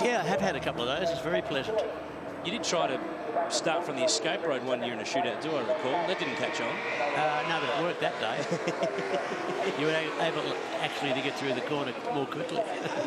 Yeah, I have had a couple of those. It's very pleasant. You did try to start from the escape road one year in a shootout, do I recall? That didn't catch on. No, but it worked that day. You were able actually to get through the corner more quickly.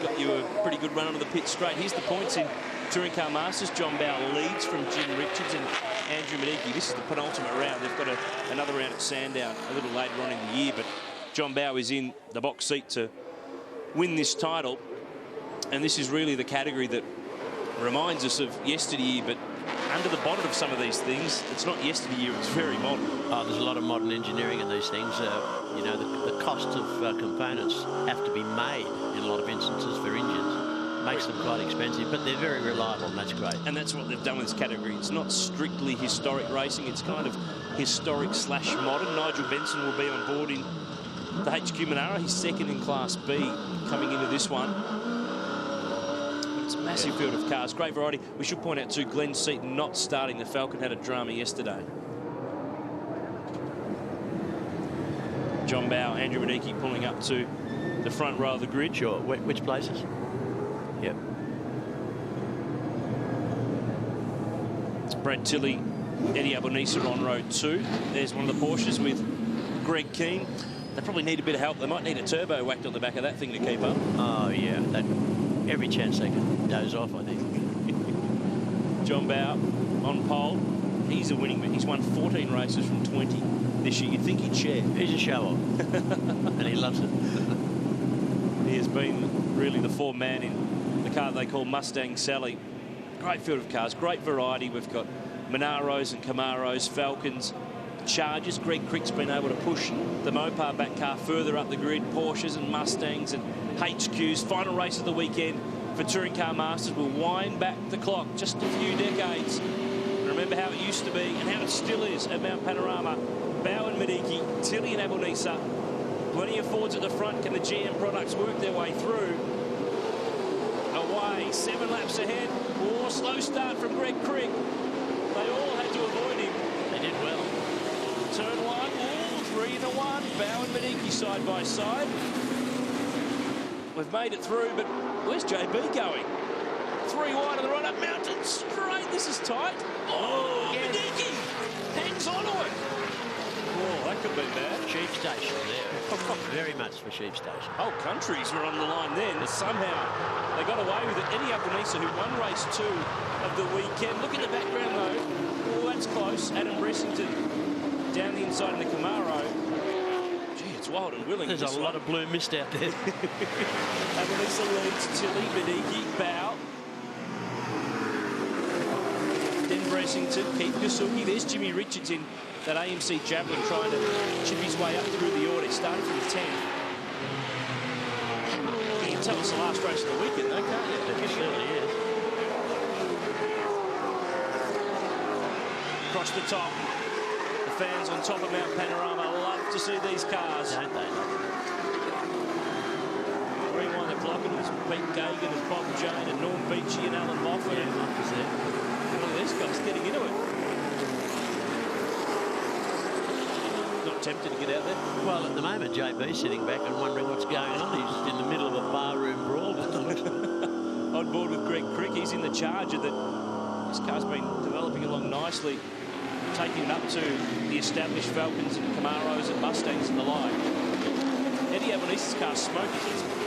Got you a pretty good run onto the pit straight. Here's the points in Touring Car Masters. John Bower leads from Jim Richards and Andrew Medicki. This is the penultimate round. They've got another round at Sandown a little later on in the year, but John Bower is in the box seat to win this title. And this is really the category that reminds us of yesteryear, but under the bonnet of some of these things, it's not yesteryear, it's very modern. Oh, there's a lot of modern engineering in these things. You know, the cost of components have to be made in a lot of instances for engines. Makes them quite expensive, but they're very reliable, and that's great. And that's what they've done with this category. It's not strictly historic racing, it's kind of historic / modern. Nigel Benson will be on board in the HQ Monaro. He's second in Class B coming into this one. It's a massive field of cars, great variety. We should point out too, Glenn Seaton not starting. The Falcon had a drama yesterday. John Bower, Andrew Medicki pulling up to the front row of the grid. Sure. Which places? Yep. Brad Tilley, Eddie Albanese on road 2. There's one of the Porsches with Greg Keane. They probably need a bit of help. They might need a turbo whacked on the back of that thing to keep up. Oh, yeah. Every chance they can doze off, I think. John Bower on pole. He's a winning man. He's won 14 races from 20 this year. You'd think he'd share. He's a show-off. And he loves it. He has been really the form man in the car they call Mustang Sally. Great field of cars, great variety. We've got Monaros and Camaros, Falcons, Chargers. Greg Crick's been able to push the Mopar back car further up the grid. Porsches and Mustangs and HQs. Final race of the weekend for Touring Car Masters. We'll wind back the clock just a few decades. Remember how it used to be and how it still is at Mount Panorama. Bower and Medicki, Tilley and Albanese. Plenty of Fords at the front. Can the GM products work their way through? Away, 7 laps ahead. Oh, slow start from Greg Crick. They all had to avoid him. They did well. Turn 1, oh, 3 and a 1. Bower and Medicki side by side. We've made it through, but where's JB going? 3 wide on the run-up, mountain straight. This is tight. Oh, Medicki hangs on to it. Oh, that could be bad. Sheep station there. Very much for sheep station. Whole countries were on the line then, but somehow they got away with it. Eddie Albanese, who won race 2 of the weekend. Look at the background, though. Oh, that's close. Adam Bressington down the inside in the Camaro. Gee, it's wild and willing. There's a lot of blue mist out there. Albanese leads Tilley, Medicki, Bow. Then Bressington, Keith Kasuki. There's Jimmy Richards in that AMC Javelin trying to chip his way up through the order. Starting from the 10th. You can tell it's the last race of the weekend, though, can't you? It certainly is. Across the top. The fans on top of Mount Panorama love to see these cars. Don't they? Rewind the clock, and it was Pete Gagan and Bob Jane and Norm Beachy and Alan Moffat. Yeah, Moffat's there. Look at these guys getting into it. Not tempted to get out there? Well, at the moment, JB's sitting back and wondering what's going on. He's in the middle of a barroom brawl. On board with Greg Crick. He's in the Charger that this car's been developing along nicely, taking it up to the established Falcons and Camaros and Mustangs and the like. Eddie Albanese's car's smoking.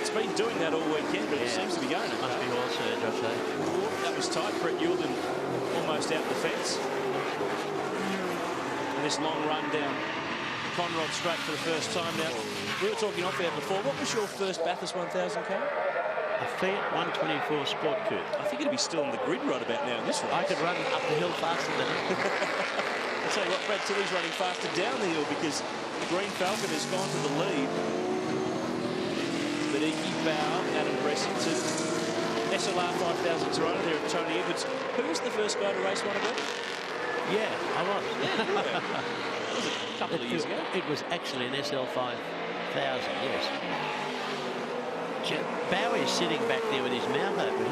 It's been doing that all weekend, but it seems to be going. Must be all surge, I'd say. That was tight. Brett Youlden almost out the fence. And this long run down Conrod Straight for the first time now. We were talking off air before. What was your first Bathurst 1000 car? A Fiat 124 Sport Coupe. I think it'd be still on the grid right about now in this one. I could run up the hill faster than it. I'll tell you what, Brad Tilley's running faster down the hill because the Green Falcon has gone to the lead. Medicki, Bower, Adam Bressington, SLR 5000 Toronto there at Tony Edwards. Who was the first guy to race one of them? Yeah, I was. Yeah, you were. That was a couple of years ago. It was actually an SL 5000, yes. Bowie's sitting back there with his mouth open.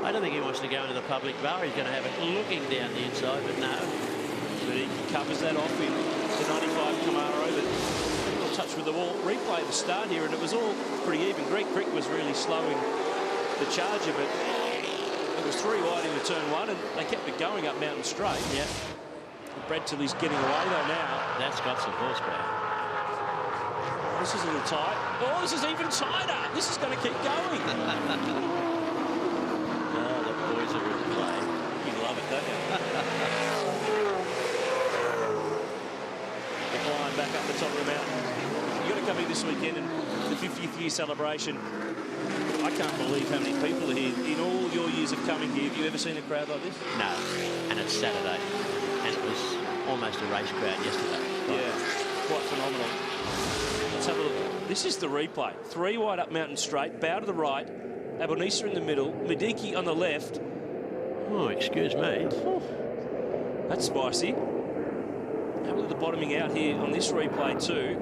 I don't think he wants to go into the public bar. He's going to have it looking down the inside, but no. But he covers that off in the 95 Camaro, but a little touch with the wall. Replay the start here, and it was all pretty even. Greg Crick was really slowing the Charger, but it was 3 wide into turn 1, and they kept it going up Mountain Straight. Yeah. Brad Tilley's getting away though now. That's got some horsepower. This is a little tight. Oh, this is even tighter. This is going to keep going. Oh, the boys are in play. You love it, don't you? The climb back up the top of the mountain. You've got to come here this weekend and the 50th year celebration. I can't believe how many people are here. In all your years of coming here, have you ever seen a crowd like this? No, and it's Saturday. And it was almost a race crowd yesterday. Yeah, quite phenomenal. Let's have a look. This is the replay. 3 wide up Mountain Straight, bow to the right, Abonisa in the middle, Mediki on the left. Oh, excuse me. That's spicy. Have a look at the bottoming out here on this replay too.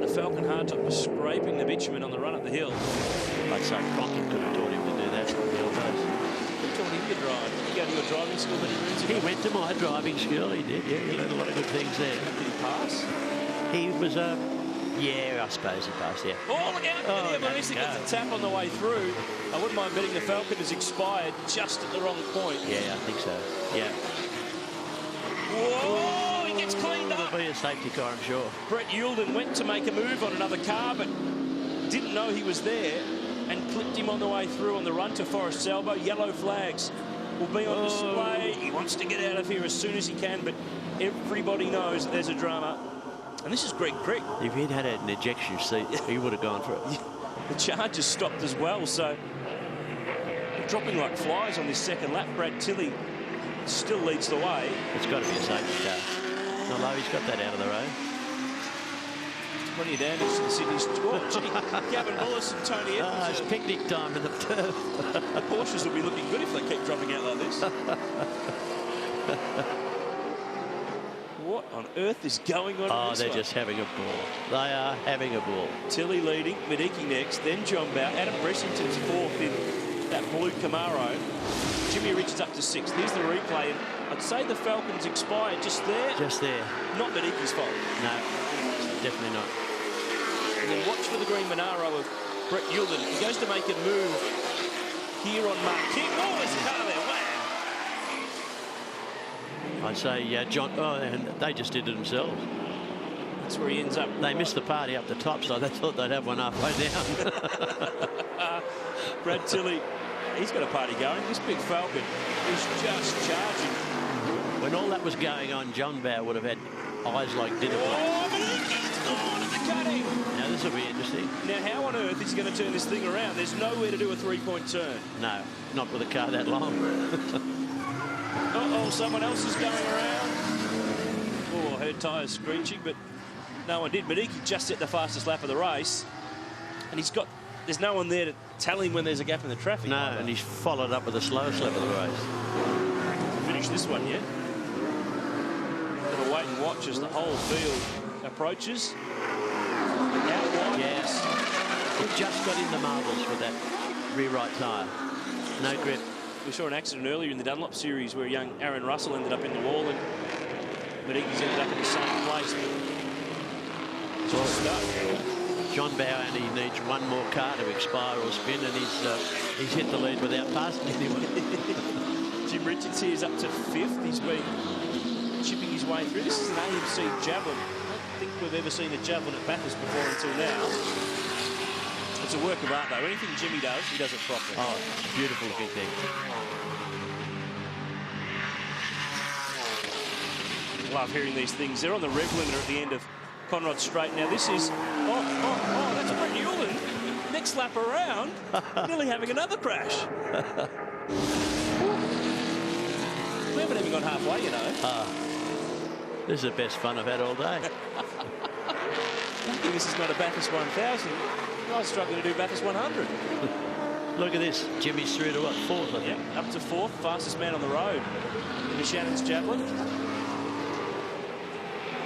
The Falcon hardtop was scraping the bitumen on the run up the hill. I'd say Crockett could have taught him to do that. Who taught him to drive? Did you go to your driving school many years ago? He went to my driving school, he did, yeah. He learned a lot of good things there. Did he pass? He was, yeah, I suppose he passed, yeah. Oh, look out! Oh, Abonisa gets a tap on the way through. I wouldn't mind betting the Falcon has expired just at the wrong point. Yeah, I think so, yeah. Whoa! He gets cleaned up. It'll be a safety car, I'm sure. Brett Yulden went to make a move on another car, but didn't know he was there and clipped him on the way through on the run to Forest Elbow. Yellow flags will be on display. He wants to get out of here as soon as he can, but everybody knows that there's a drama. And this is Greg Crick. If he'd had an ejection seat, he would have gone for it. The Chargers stopped as well, so they're dropping like flies on this second lap. Brad Tilley still leads the way. It's got to be a safety car. Although he's got that out of the road. Plenty of damage to the Sydney's. Oh, gee, Gavin Bullis and Tony Edwards. It's picnic time in the turf. The Porsches will be looking good if they keep dropping out like this. What on earth is going on? Oh, they're just having a ball. They are having a ball. Tilley leading, Mediki next, then John Bow. Adam Bressington's 4th in that blue Camaro. Jimmy Richards up to 6th. Here's the replay. And I'd say the Falcons expired just there. Just there. Not Mediki's fault. No, definitely not. And then watch for the green Monaro of Brett Yulden. He goes to make a move here on Mark King. Oh, there's a car there. Wow. I'd say John. Oh, and they just did it themselves. That's where he ends up. They missed the party up the top, so they thought they'd have one halfway down. Brad Tilley, he's got a party going. This big Falcon is just charging. When all that was going on, John Bow would have had eyes like dinner plates. Oh, Mediki's gone at the cutting. Now this will be interesting. Now, how on earth is he going to turn this thing around? There's nowhere to do a 3-point turn. No, not with a car that long. Uh-oh, someone else is going around. Oh, I heard tyres screeching, but no one did. Mediki just set the fastest lap of the race, and there's no one there to tell him when there's a gap in the traffic. No, and he's followed up with the slowest lap of the race. Finish this one yet. Got to wait and watch as the whole field approaches. Out wide. Yes. He just got in the marbles with that rear right tyre. No grip. We saw an accident earlier in the Dunlop series where young Aaron Russell ended up in the wall and Mediki's ended up in the same place. Just stuck. John Bow only needs one more car to expire or spin, and he's hit the lead without passing anyone. Jim Richards here is up to 5th. He's been chipping his way through. This is an AMC javelin. I don't think we've ever seen a javelin at Bathurst before until now. It's a work of art, though. Anything Jimmy does, he does it properly. Oh, it's a beautiful looking thing. Love hearing these things. They're on the rev limiter at the end of Conrod Straight. Now, this is... Oh, that's Brett Yulden. Next lap around, nearly having another crash. We haven't even gone halfway, you know. This is the best fun I've had all day. Lucky this is not a Bathurst 1000. I was struggling to do Bathurst 100. Look at this. Jimmy's through to what, 4th, I think? Yep, up to 4th, fastest man on the road in the Shannon's javelin.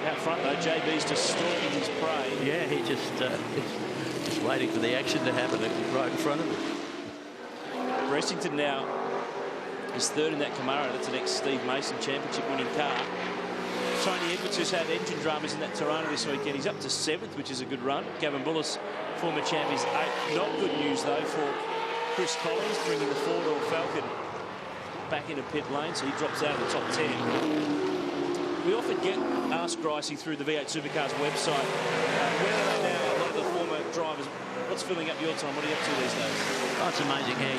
Out front, though, JB's just stalking his prey. Yeah, he just waiting for the action to happen right in front of him. Bressington now is 3rd in that Camaro. That's the next Steve Mason championship winning car. Tony Edwards, who's had engine dramas in that Toronto this weekend, he's up to 7th, which is a good run. Gavin Bullis former champ is 8th. Not good news, though, for Chris Collins, bringing the 4-door Falcon back into pit lane, so he drops out of the top 10. We often get asked, Gricey, through the V8 Supercars website, where are they now, a lot of the former drivers? What's filling up your time? What are you up to these days? Oh, it's amazing how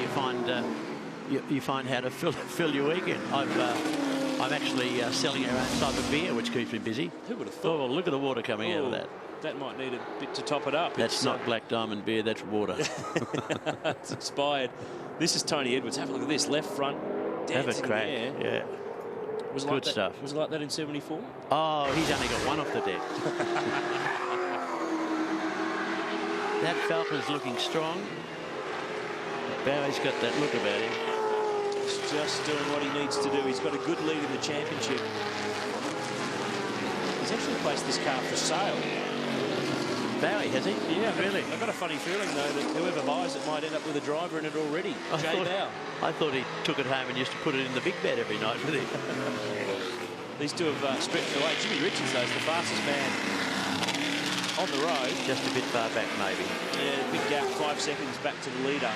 you find how to fill your weekend. I'm actually selling our own type of beer, which keeps me busy. Who would have thought? Oh, well, look at the water coming out of that. That might need a bit to top it up. That's not Black Diamond beer, that's water. It's expired. This is Tony Edwards. Have a look at this. Left front. Have a crack. Yeah. Was good stuff. Was it like that in 74? Oh, he's only got one off the deck. That Falcon's looking strong. Bowie's got that look about him. He's just doing what he needs to do. He's got a good lead in the championship. He's actually placed this car for sale. Bowie, has he? Yeah, really. I've got a funny feeling, though, that whoever buys it might end up with a driver in it already. I thought he took it home and used to put it in the big bed every night with him. These two have stretched away. Jimmy Richards, though, is the fastest man on the road. Just a bit far back, maybe. Yeah, big gap, 5 seconds back to the leader.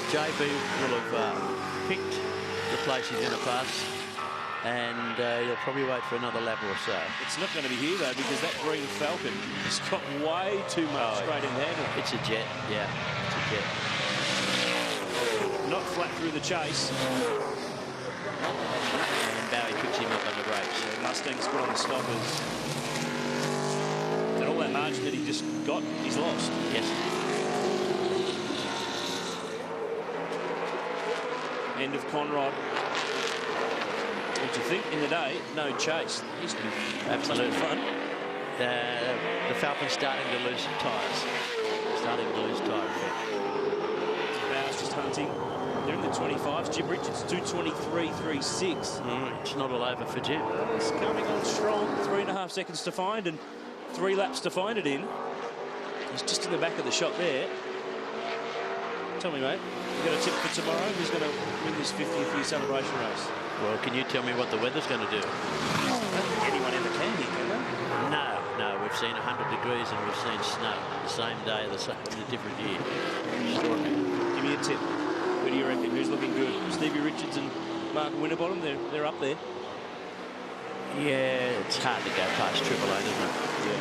JB will have picked the place he's going to pass, and he'll probably wait for another lap or so. It's not going to be here, though, because that green Falcon has got way too much straight in handle. It's a jet, yeah, it's a jet. Not flat through the chase. And Bowie picks him up on the brakes. Yeah, Mustang's put on the stoppers. And all that margin that he just got, he's lost. Yes. End of Conrod. What do you think in the day? No chase. Used to be absolute fun. The Falcon's starting to lose tyres. Starting to lose tyre effect. Bowers just hunting. They're in the 25s. Jim Richards 2:23.36. It's not all over for Jim. He's coming on strong. 3.5 seconds to find and 3 laps to find it in. He's just in the back of the shot there. Tell me, mate, you got a tip for tomorrow? Who's going to win this 50th year celebration race? Well, can you tell me what the weather's going to do? I don't think anyone ever can here, can they? No. We've seen 100 degrees and we've seen snow the same day, in a different year. Extraordinary. Give me a tip. Who do you reckon? Who's looking good? Stevie Richards and Mark Winterbottom, they're up there. Yeah, it's hard to go past Triple A, isn't it? Yeah,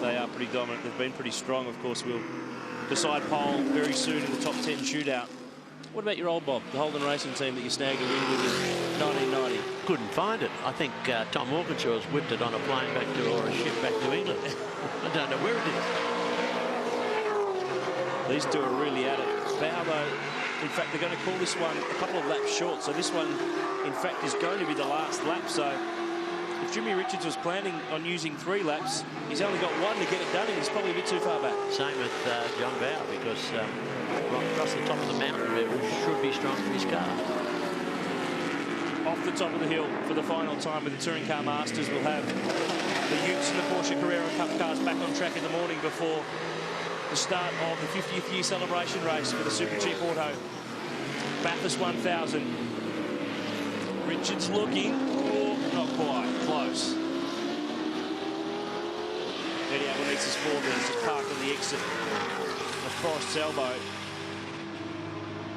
they are pretty dominant. They've been pretty strong, of course. We'll decide pole very soon in the top 10 shootout. What about your old Bob, the Holden Racing team that you snagged a win with in 1990? Couldn't find it. I think Tom Walkinshaw's whipped it on a plane back to, or a ship back to England. I don't know where it is. These two are really at it. Bow, though, in fact, they're going to call this one a couple of laps short. So this one, in fact, is going to be the last lap. So if Jimmy Richards was planning on using 3 laps, he's only got 1 to get it done, and he's probably a bit too far back. Same with John Bow, because right across the top of the mountain, it should be strong for his car. Off the top of the hill for the final time with the Touring Car Masters, we'll have the Utes and the Porsche Carrera Cup cars back on track in the morning before the start of the 50th year celebration race for the Super Cheap Auto Bathurst 1000. Richards looking, not quite, close. Eddie needs his forward there to park on the exit of Forest's Elbow.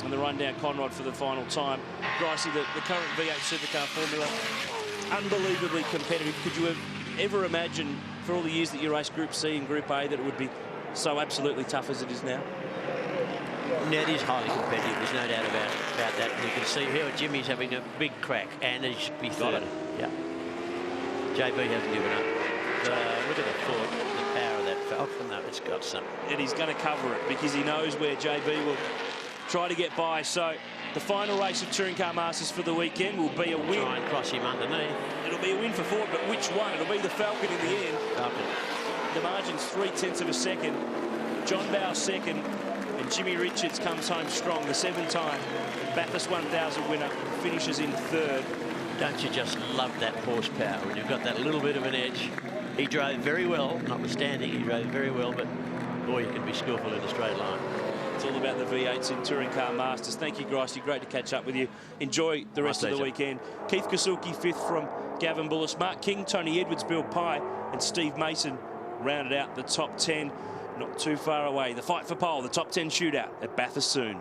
And the run down Conrod for the final time. Gricey, the current V8 Supercar formula, unbelievably competitive. Could you have ever imagine, for all the years that you raced Group C and Group A, that it would be so absolutely tough as it is now? No, it is highly competitive. There's no doubt about that. You can see here Jimmy's having a big crack, and he should be third. Yeah. JB hasn't given up. Look at the power of that Falcon, though. It's got some. And he's going to cover it because he knows where JB will try to get by. So the final race of Touring Car Masters for the weekend will be a win. Try and cross him underneath. It'll be a win for Ford, but which one? It'll be the Falcon in the end. Falcon. The margin's 0.3 of a second. John Bow second, and Jimmy Richards comes home strong. The 7-time Bathurst 1000 winner finishes in 3rd. Don't you just love that horsepower when you've got that little bit of an edge? He drove very well, notwithstanding, he drove very well, but boy, you can be skillful in a straight line. It's all about the V8s in Touring Car Masters. Thank you, Gricey. Great to catch up with you. Enjoy the rest of the weekend. Keith Kasuki, 5th from Gavin Bullis. Mark King, Tony Edwards, Bill Pye, and Steve Mason rounded out the top 10, not too far away. The fight for pole, the top 10 shootout at Bathurst soon.